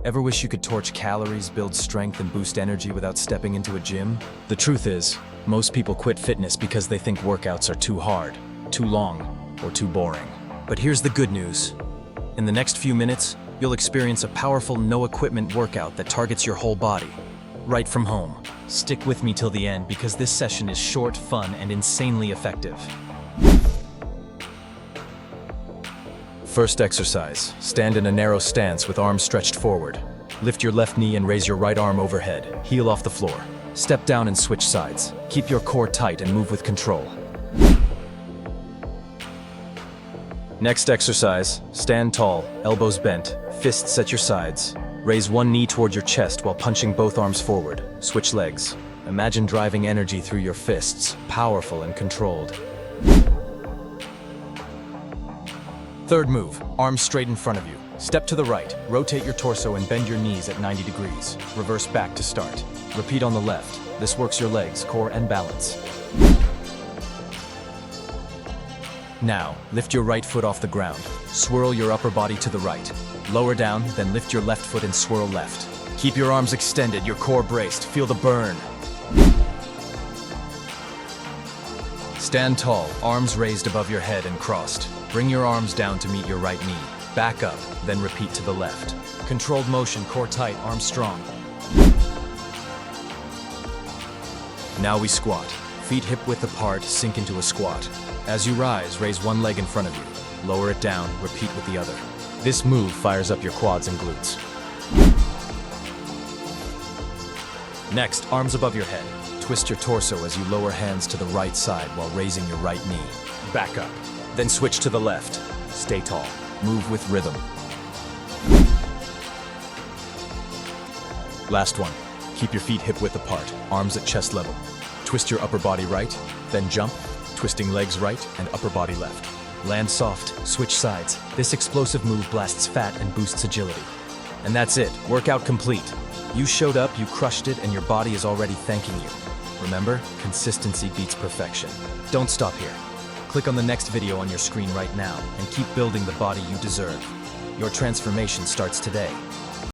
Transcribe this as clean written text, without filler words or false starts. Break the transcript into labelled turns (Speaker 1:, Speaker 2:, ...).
Speaker 1: Ever wish you could torch calories, build strength, and boost energy without stepping into a gym? The truth is, most people quit fitness because they think workouts are too hard, too long, or too boring. But here's the good news. In the next few minutes, you'll experience a powerful no-equipment workout that targets your whole body, right from home. Stick with me till the end because this session is short, fun, and insanely effective. First exercise, stand in a narrow stance with arms stretched forward. Lift your left knee and raise your right arm overhead, heel off the floor. Step down and switch sides. Keep your core tight and move with control. Next exercise, stand tall, elbows bent, fists at your sides. Raise one knee toward your chest while punching both arms forward. Switch legs. Imagine driving energy through your fists, powerful and controlled. Third move, arms straight in front of you. Step to the right, rotate your torso and bend your knees at 90 degrees. Reverse back to start. Repeat on the left. This works your legs, core, and balance. Now, lift your right foot off the ground. Swirl your upper body to the right. Lower down, then lift your left foot and swirl left. Keep your arms extended, your core braced. Feel the burn. Stand tall, arms raised above your head and crossed. Bring your arms down to meet your right knee. Back up, then repeat to the left. Controlled motion, core tight, arms strong. Now we squat. Feet hip-width apart, sink into a squat. As you rise, raise one leg in front of you. Lower it down, repeat with the other. This move fires up your quads and glutes. Next, arms above your head. Twist your torso as you lower hands to the right side while raising your right knee. Back up. Then switch to the left. Stay tall. Move with rhythm. Last one. Keep your feet hip-width apart, arms at chest level. Twist your upper body right, then jump, twisting legs right and upper body left. Land soft, switch sides. This explosive move blasts fat and boosts agility. And that's it. Workout complete. You showed up, you crushed it, and your body is already thanking you. Remember, consistency beats perfection. Don't stop here. Click on the next video on your screen right now and keep building the body you deserve. Your transformation starts today.